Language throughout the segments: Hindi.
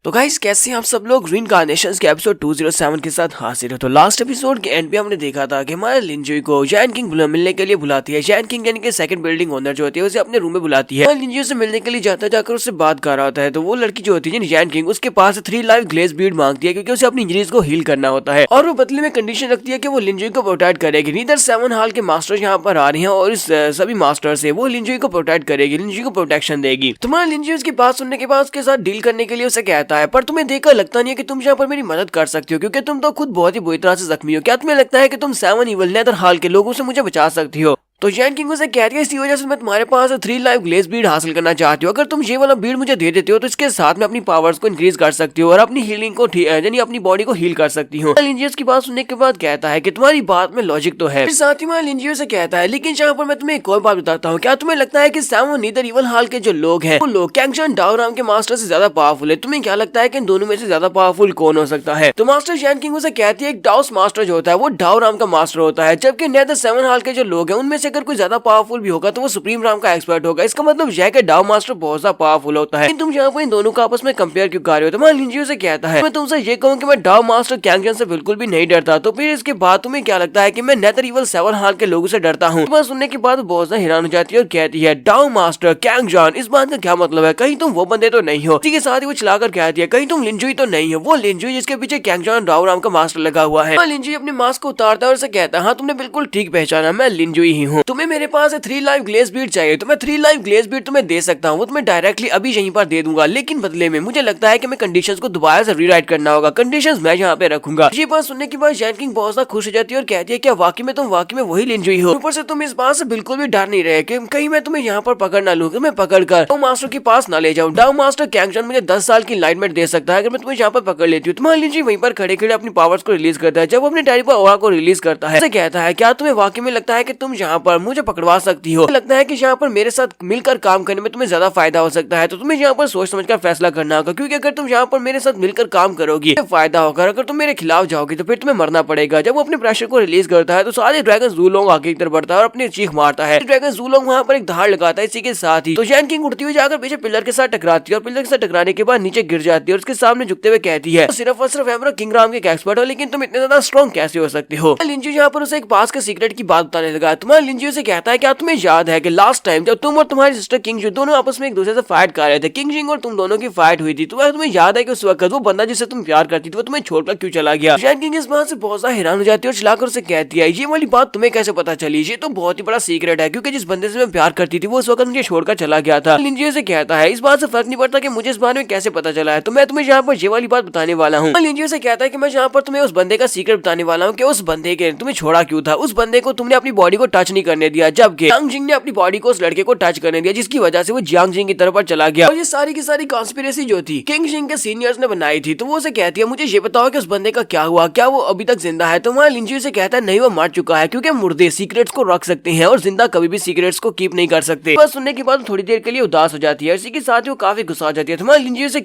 तो गाइस कैसे हैं आप सब लोग रीइंकार्नेशंस के एपिसोड 207 के साथ हाजिर है। तो लास्ट एपिसोड के एंड पे हमने देखा था कि हमारे लिंजुई को जैन किंग मिलने के लिए बुलाती है। जैन किंग यानी कि सेकंड बिल्डिंग ओनर जो होती है उसे अपने रूम में बुलाती है। लिंजुई से मिलने के लिए जाकर उससे बात कर रहा होता है। तो वो लड़की जो होती है जैन किंग उसके पास 3 लाइव ग्लेज बीड मांगती है क्योंकि उसे अपनी इंजरीज को हील करना होता है और वो बदले में कंडीशन रखती है कि वो लिंजुई को प्रोटेक्ट करेगी। नीदर 7 हाल के मास्टर्स यहाँ पर आ रहे हैं और इस सभी मास्टर से वो लिंजुई को प्रोटेक्ट करेगी, लिंजुई को प्रोटेक्शन देगी। तुम्हारा लिंजुई उसकी बात सुनने के बाद उसके साथ डील करने के लिए उसे कहता है, पर तुम्हें देखकर लगता नहीं है कि तुम यहाँ पर मेरी मदद कर सकती हो क्योंकि तुम तो खुद बहुत ही बुरी तरह से जख्मी हो। क्या तुम्हें लगता है कि तुम 7 इवल नेदर हाल के लोगों से मुझे बचा सकती हो? तो जैन किंग उसे कहती है, इसी वजह से मैं तुम्हारे पास 3 लाइव ग्लेज बीड हासिल करना चाहती हूँ। अगर तुम ये वाला बीड मुझे दे देते हो तो इसके साथ में अपनी पावर्स को इंक्रीज कर सकती हो और अपनी हीलिंग को यानी अपनी बॉडी को हील कर सकती हूँ। लिंजियस की बात सुनने के बाद कहता है कि तुम्हारी बात में लॉजिक तो है। फिर साथ ही में लिंजियस से कहता है, लेकिन यहाँ पर मैं तुम्हें एक और बात बताता हूँ। क्या तुम्हें लगता है कि 7 नीदर इवल हाल के जो लोग हैं वो लोग कैंगजन डाओराम के मास्टर से ज्यादा पावरफुल है? तुम्हें क्या लगता है कि इन दोनों में से ज्यादा पावरफुल कौन हो सकता है? तो मास्टर जैन किंग उसे कहती है, एक डाउस मास्टर जो होता है वो डाओराम का मास्टर होता है, जबकि नेदर 7 हाल के जो लोग हैं उनमें से अगर कोई ज्यादा पावरफुल भी होगा तो वो सुप्रीम राम का एक्सपर्ट होगा। इसका मतलब यह है कि डाओ मास्टर बहुत ज्यादा पावरफुल होता है। तुम यहाँ पर इन दोनों का आपस में कंपेयर क्यों कर रहे हो? तो मैं लिंजियो से कहता है, मैं तुमसे ये कहूँ कि मैं डाओ मास्टर कैंगजन से बिल्कुल भी नहीं डरता। तो फिर इसके बाद तुम्हें क्या लगता है कि मैं नेदर इवल 7 हाल के लोगों से डरता हूँ? तो सुनने के बाद बहुत ज्यादा हैरान हो जाती है और कहती है, डाओ मास्टर कैंगजन, इस बात का क्या मतलब है? कहीं तुम वो बंदे तो नहीं हो? इसी के साथ ही वो चलाकर कहती है, कहीं तुम लिंजुई तो नहीं हो? वो लिंजुई जिसके पीछे कैंगजन डाओराम का मास्टर लगा हुआ है। लिंजुई अपने मास्क को उतारता है और उसे कहता है, हाँ तुमने बिल्कुल ठीक पहचाना, मैं लिंजुई ही हूँ। तुम्हें मेरे पास 3 लाइव ग्लेज बीड चाहिए तो मैं 3 लाइव ग्लेज बीड तुम्हें दे सकता हूँ, वो तुम्हें डायरेक्टली अभी यहीं पर दे दूंगा, लेकिन बदले में मुझे लगता है कि मैं कंडीशंस को दोबारा से रीराइट करना होगा। कंडीशंस मैं यहाँ पे रखूंगा। ये बात सुनने के बाद जैन किंग बहुत ज्यादा खुश हो जाती है और कहती है, क्या वाकई में तुम वाकई में वही लिंजुई हो? ऊपर से तुम इस बात से बिल्कुल भी डर नहीं रहे कि कहीं मैं तुम्हें यहाँ पर पकड़ ना लूँ, मैं पकड़ कर डाओ मास्टर के पास ना ले जाऊँ। डाओ मास्टर कैंगजन मुझे 10 साल की एनलाइटमेंट दे सकता है अगर मैं तुम्हें यहाँ पर पकड़ लेती हूँ। तुम्हारा लिंजुई वहीं पर खड़े खड़े अपनी पावर्स को रिलीज करता है। जब वो अपनी टेरिबल ऑरा को रिलीज करता है, कहता है, क्या तुम्हें वाकई में लगता है कि तुम यहाँ पर मुझे पकड़वा सकती हो? लगता है कि यहाँ पर मेरे साथ मिलकर काम करने में तुम्हें ज्यादा फायदा हो सकता है, तो तुम्हें यहाँ पर सोच समझकर फैसला करना होगा, क्योंकि अगर तुम यहाँ पर मेरे साथ मिलकर काम करोगी तो फायदा होगा, अगर तुम मेरे खिलाफ जाओगी तो फिर तुम्हें मरना पड़ेगा। जब वो अपने प्रेशर को रिलीज करता है तो सारे ड्रैगन ज़ूलोंग आगे की तरफ बढ़ता है और अपनी चीख मारता है। ड्रैगन ज़ूलोंग वहाँ पर एक धार लगाता है। इसी के साथ ही तो जैन किंग उड़ती हुई जाकर पीछे पिलर के साथ टकराती है और पिलर के साथ टकराने के बाद नीचे गिर जाती है और उसके सामने झुकते हुए कहती है, सिर्फ और सिर्फ एम्परर किंग राम के एक्सपर्ट हो, लेकिन तुम इतने ज्यादा स्ट्रॉन्ग कैसे हो सकते हो? लिंजुई यहाँ पर उसे एक पास के सीक्रेट की बात बताने लगा। तुम्हारा लिंजुई से कहता है, क्या तुम्हें याद है कि लास्ट टाइम जब तुम और तुम्हारी सिस्टर किंग जो दोनों आपस में एक दूसरे से फाइट कर रहे थे, किंग जिंग और तुम दोनों की फाइट हुई थी, तो तुम्हें याद है कि उस वक्त वो बंदा जिसे तुम प्यार करती थी वो तुम्हें छोड़कर क्यों चला गया? जैन किंग इस बात से बहुत ज्यादा हैरान हो जाती है और चलाकर उसे कहती है, ये वाली बात तुम्हें कैसे पता चली? ये तो बहुत ही बड़ा सीक्रेट है, क्योंकि जिस बंदे से मैं प्यार करती थी वो उस वक्त मुझे छोड़कर चला गया था। लिंजुई से कहता है, इस बात से फर्क नहीं पड़ता कि मुझे इस बारे में कैसे पता चला है, तो मैं तुम्हें यहाँ पर ये वाली बात बताने वाला हूँ। लिंजुई से कहता है कि मैं यहाँ पर तुम्हें उस बंदे का सीक्रेट बताने वाला हूँ कि उस बंदे के तुम्हें छोड़ा क्यों था। उस बंदे को तुमने अपनी बॉडी को टच नहीं करने दिया, जबकि जियांग जिंग ने अपनी बॉडी को उस लड़के को टच करने दिया, जिसकी वजह से वो जियांग जिंग की तरफ चला गया। और ये सारी की सारी कॉन्स्पिरेसी जो थी किंग जिंग के सीनियर्स ने बनाई थी। तो वो उसे कहती है, मुझे ये बताओ कि उस बंदे का क्या हुआ, क्या वो अभी तक जिंदा है? तो वहाँ लिंजुई से कहता है, नहीं वो मर चुका है, क्योंकि मुर्दे सीक्रेट्स को रख सकते हैं और जिंदा कभी भी सीक्रेट्स को कीप नहीं कर सकते। बस सुनने के बाद थोड़ी देर के लिए उदास हो जाती है, इसी के साथ वो काफी गुस्सा हो जाती है। तुम्हारा लिंजुई से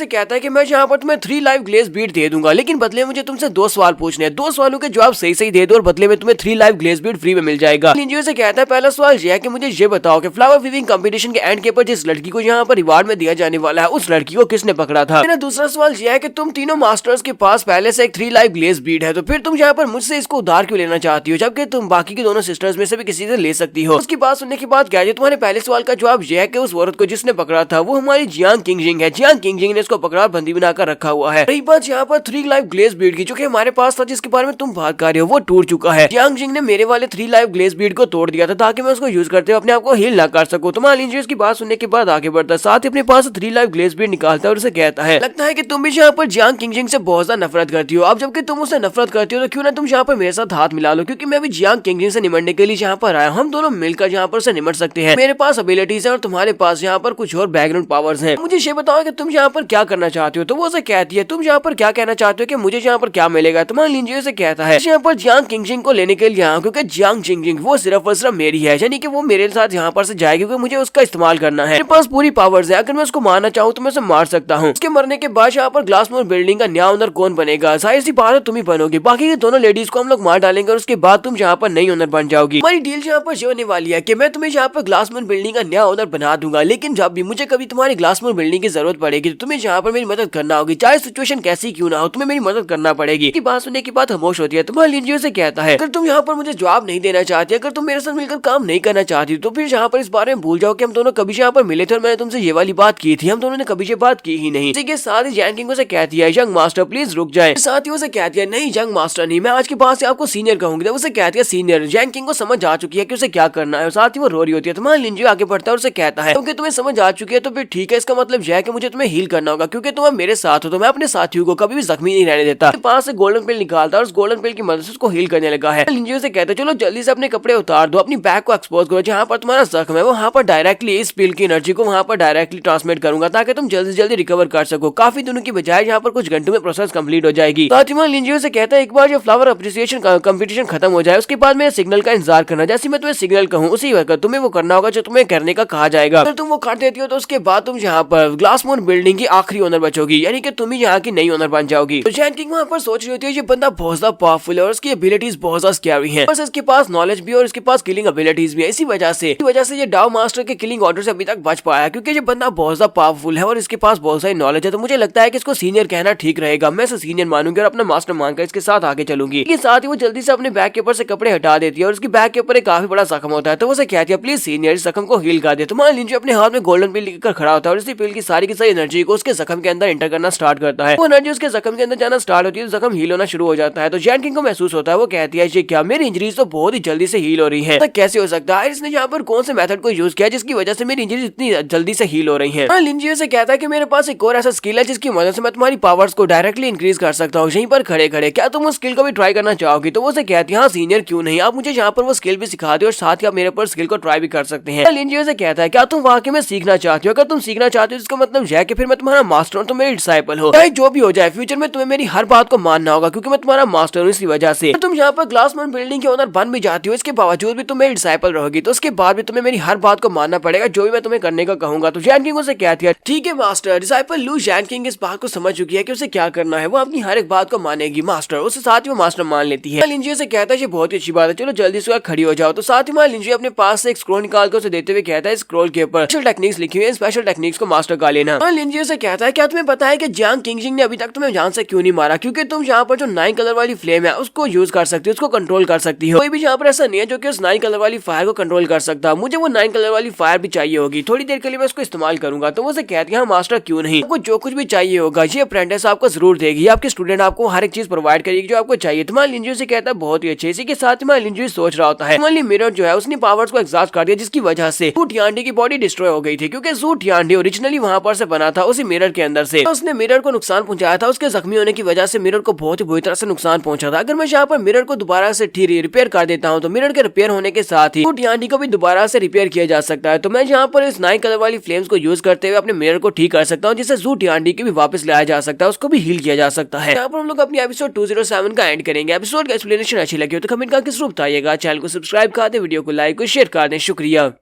कहता है कि मैं यहाँ पर तुम्हें 3 लाइव ग्लेज बीड दे दूंगा, लेकिन बदले मुझे तुमसे 2 सवाल पूछने हैं। 2 सवालों के जवाब सही सही दे दो और बदले में तुम्हें 3 लाइव ग्लेज बीड फ्री में मिल जाएगा। लिंजुई से कहता है, पहला सवाल यह है कि मुझे ये बताओ कि फ्लावर वीविंग कंपटीशन के एंड के ऊपर जिस लड़की को यहाँ पर रिवार्ड में दिया जाने वाला है उस लड़की को किसने पकड़ा था? मेरा दूसरा सवाल यह है कि तुम तीनों मास्टर्स के पास पहले से एक 3 लाइव ग्लेज बीड है, तो फिर तुम यहाँ पर मुझसे इसको उधार क्यों लेना चाहती हो, जबकि तुम बाकी की दोनों सिस्टर्स में से भी किसी से ले सकती हो? उसकी बात सुनने के बाद क्या तुम्हारे पहले सवाल का जवाब यह है कि उस औरत को जिसने पकड़ा था वो हमारी जियांग किंग जिंग है। जियांग किंग जिंग ने इसको पकड़ा बंदी बनाकर रखा हुआ है। रही बात यहाँ पर 3 लाइव ग्लेज बीड की, जो कि हमारे पास था, जिसके बारे में तुम बात कर रहे हो, वो टूट चुका है। जियांग जिंग ने मेरे वाले 3 लाइव ग्लेज बीड को तोड़ दिया था ताकि मैं उसको यूज करते हुए अपने आप को हील ना कर सकूं। तुम्हारा लिंजुई की बात सुनने के बाद आगे बढ़ता है, साथ ही अपने पास 3 लाइव ग्लेज बीड निकालता है और उसे कहता है, लगता है कि तुम भी यहाँ पर जियांग किंग जिंग से बहुत ज्यादा नफरत करती हो। अब जबकि तुम उससे नफरत करती हो तो क्यों ना तुम यहाँ पर मेरे साथ हाथ मिला लो, क्योंकि मैं भी जियांग किंग जिंग से निमटने के लिए यहाँ पर आया। हम दोनों मिलकर यहाँ पर से निमट सकते हैं। मेरे पास एबिलिटीज है और तुम्हारे पास यहाँ पर कुछ और बैकग्राउंड पावर्स हैं। मुझे ये बताओ कि तुम यहाँ पर क्या करना चाहते हो? तो वो उसे कहती है, तुम यहाँ पर क्या कहना चाहते हो कि मुझे यहाँ पर क्या मिलेगा? तुम्हारा लिंजुई से कहता है, यहाँ पर जियांग किंग जिंग को लेने के लिए आया, क्योंकि जियांग जिंग किंग वो सिर्फ और सिर्फ मेरी है, यानी कि वो मेरे साथ यहाँ पर से जाएगी क्योंकि मुझे उसका इस्तेमाल करना है। मेरे पास पूरी पावर्स है, अगर मैं उसको मारना चाहूँ तो मैं उसे मार सकता हूँ। उसके मरने के बाद यहाँ पर ग्लासमोर बिल्डिंग का नया ओनर कौन बनेगा? जाहिर सी बात है तुम ही बनोगी। बाकी के दोनों लेडीज को हम लोग मार डालेंगे और उसके बाद तुम यहाँ पर नई ओनर बन जाओगी। हमारी डील यहाँ पर ये होने वाली है कि मैं तुम्हें यहाँ पर ग्लासमोर बिल्डिंग का नया ओनर बना दूंगा, लेकिन जब भी मुझे कभी तुम्हारी ग्लासमोर बिल्डिंग की जरूरत पड़ेगी तो तुम्हें यहाँ पर मेरी मदद करना होगी, चाहे सिचुएशन कैसी क्यों ना हो, तुम्हें मेरी मदद करना पड़ेगी। की बात सुनने के बाद खामोश होती है। तुम्हारा लिंजियो से कहता है अगर तुम यहाँ पर मुझे जवाब नहीं देना चाहती, अगर तुम मेरे साथ मिलकर काम नहीं करना चाहती तो फिर यहाँ पर इस बारे में भूल जाओ कि हम दोनों कभी यहाँ पर मिले थे और मैंने तुमसे ये वाली बात की थी। हम दोनों ने कभी ये बात की ही नहीं। इसी के साथ ही जैन किंग से कहती है यंग मास्टर प्लीज रुक जाए। साथ ही उसे कहती है नहीं यंग मास्टर नहीं, मैं आज के बाद से आपको सीनियर कहूंगी। उसे कहती है सीनियर। जैन किंग को समझ आ चुकी है कि उसे क्या करना है और साथ ही वो रो रही होती है। तुम्हारा लिंजियो आगे बढ़ता है और उसे कहता है क्योंकि तुम्हें समझ आ चुकी है तो फिर ठीक है, इसका मतलब यह है कि मुझे तुम्हें हील करना होगा क्योंकि तुम मेरे साथ हो तो मैं अपने साथियों को कभी भी जख्मी नहीं रहने देता। पास से गोल्डन पिल निकालता और उस गोल्डन पिल की मदद से उसको हील करने लगा है। लिंजियो से कहता है चलो जल्दी से अपने कपड़े उतार दो, अपनी बैग को एक्सपोज करो, जहाँ पर तुम्हारा जख्म है वहाँ पर डायरेक्टली इस पिल की एनर्जी को वहाँ पर डायरेक्टली ट्रांसमिट करूंगा ताकि तुम जल्दी से जल्दी रिकवर कर सको। काफी दिनों की बजाय यहाँ पर कुछ घंटों में प्रोसेस कंप्लीट हो जाएगी। साथ ही लिंजियो से कहता है एक बार जो फ्लावर अप्रिसिएशन कंपटीशन खत्म हो जाए उसके बाद मेरे सिग्नल का इंतजार करना, जैसे मैं तुम्हें सिग्नल कहूँ उसी वक्त तुम्हें वो करना होगा जो तुम्हें करने का कहा जाएगा। अगर तुम वो कर देती हो तो उसके बाद तुम यहाँ पर ग्लासमोर बिल्डिंग की आखिरी ओनर बचोगी, यानी कि तुम ही यहाँ की नई ओनर बन जाओगी। तो जैन किंग वहाँ पर सोच रही होती है ये बंदा बहुत ज्यादा पावरफुल है और उसकी एबिलिटीज बहुत ज्यादा स्कैरी है, बस इसके पास नॉलेज भी और इसके पास किलिंग एबिलिटीज भी है। इसी वजह से ये डाउ मास्टर के किलिंग ऑर्डर से अभी तक बच पाया क्योंकि ये बंदा बहुत ज्यादा पावरफुल है और इसके पास बहुत सारी नॉलेज है। तो मुझे लगता है कि इसको सीनियर कहना ठीक रहेगा। मैं इसे सीनियर मानूंगी और अपना मास्टर मानकर इसके साथ आगे चलूंगी। इसके साथ ही वो जल्दी से अपने बैग के ऊपर से कपड़े हटा देती है और उसकी बैग के ऊपर एक काफी बड़ा जख्म होता है। तो वो उसे कहती है प्लीज सीनियर इस जख्म को हील कर दे। तुम्हारा लिंजियो अपने हाथ में गोल्डन पिल लेकर खड़ा होता है और इसी पिल की सारी एनर्जी को उसके जख्म के अंदर एंटर करना स्टार्ट करता है। वो एनर्जी उसके जख्म के अंदर जाना स्टार्ट होती है तो जख्म हील होना शुरू हो जाता है। तो जैन किंग को महसूस होता है, वो कहती है ये क्या मेरी इंजरीज तो बहुत ही जल्दी से हील हो रही है, कैसे हो सकता है? इसने यहाँ पर कौन से मेथड को यूज किया जिसकी वजह से मेरी इंजरीज इतनी जल्दी से हील हो रही है? लिंजियो से कहता है कि मेरे पास एक और ऐसा स्किल है जिसकी मदद से मैं तुम्हारी पावर्स को डायरेक्टली इंक्रीज कर सकता हूँ यहीं पर खड़े खड़े। क्या तुम उस स्किल को भी ट्राई करना चाहोगी? तो वो उसे कहती है हाँ सीनियर क्यों नहीं, आप मुझे यहाँ पर वो स्किल भी सिखा दो और साथ ही आप मेरे पर स्किल को ट्राई भी कर सकते हैं। लिंजियो से कहता है क्या तुम वाकई में सीखना चाहती हो? अगर तुम सीखना चाहती हो इसका मतलब यह है कि फिर मैं तुम्हारा मास्टर हूँ, तुम मेरी डिसाइपल हो। चाहे जो भी हो जाए फ्यूचर में तुम्हें मेरी हर बात को मानना होगा क्योंकि मैं तुम्हारा मास्टर हूँ। इसी वजह से तुम यहाँ पर ग्लासमोर बिल्डिंग के ओनर बन भी जाती हो, इसके बावजूद भी तुम मेरी डिसाइपल रहोगी, तो उसके बाद भी तुम्हें मेरी हर बात को मानना पड़ेगा जो भी मैं तुम्हें करने का कहूंगा। तो जैन किंग उसे कहती है ठीक है मास्टर। डिसाइपल लू जैन किंग इस बात को समझ चुकी है कि उसे क्या करना है, वो अपनी हर एक बात को मानेगी मास्टर। उसके साथ ही वो मास्टर मान लेती है। लिंजियो से कहता है ये बहुत ही अच्छी बात है, चलो जल्दी से खड़ी हो जाओ। तो साथ ही लिंजियो अपने पास से एक स्क्रॉल निकाल कर उसे देते हुए कहता है स्क्रॉल के ऊपर स्पेशल टेक्निक्स लिखी हुई है, स्पेशल टेक्निक्स को मास्टर का लेना। लिंजियो से कहता है क्या तुम्हें पता है कि जियांग किंगजिंग ने अभी तक तुम्हें जान से क्यों नहीं मारा? क्योंकि तुम यहाँ पर जो 9 कलर वाली फ्लेम है उसको यूज कर सकती हो, उसको कंट्रोल कर सकती हो। कोई भी यहाँ पर ऐसा नहीं है जो कि उस 9 कलर वाली फायर को कंट्रोल कर सकता। मुझे वो 9 कलर वाली फायर भी चाहिए होगी, थोड़ी देर के लिए मैं उसको इस्तेमाल करूंगा। तो वो उसे कहती है मास्टर क्यों नहीं, आपको जो कुछ भी चाहिए होगा ये अप्रेंटिस आपको जरूर देगी, आपके स्टूडेंट आपको हर एक चीज प्रोवाइड करेगी जो आपको चाहिए। तुम्हारा लिंजियो से कहता है बहुत ही अच्छे। इसी के साथ ही लिंजियो सोच रहा होता है तुम्हारी मिरर जो है उसने पावर्स को एग्जॉस्ट कर दिया जिसकी वजह से ज़ू टियानडी की बॉडी डिस्ट्रॉय हो गई थी क्योंकि ज़ू टियानडी ओरिजिनली वहां पर से बना था उसी मिरर के अंदर से। तो उसने मिरर को नुकसान पहुंचाया था, उसके जख्मी होने की वजह से मिरर को बहुत ही बुरी तरह से नुकसान पहुंचा था। अगर मैं यहाँ पर मिरर को दोबारा से रिपेयर कर देता हूँ तो मिरर के रिपेयर होने के साथ ही ज़ू टियानडी को भी दोबारा से रिपेयर किया जा सकता है। तो मैं यहाँ पर इस 9 कलर वाली फ्लेम्स को यूज करते हुए अपने मिरर को ठीक कर सकता हूँ, जिससे ज़ू टियानडी की भी वापस लाया जा सकता है, उसको भी हील किया जा सकता है। यहाँ पर हम लोग अपनी एपिसोड 207 का एंड करेंगे। एपिसोड का एक्सप्लेनेशन अच्छी लगी हो तो कमेंट करके जरूर बताइएगा। चैनल को सब्सक्राइब कर दे, वीडियो को लाइक और शेयर कर दें। शुक्रिया।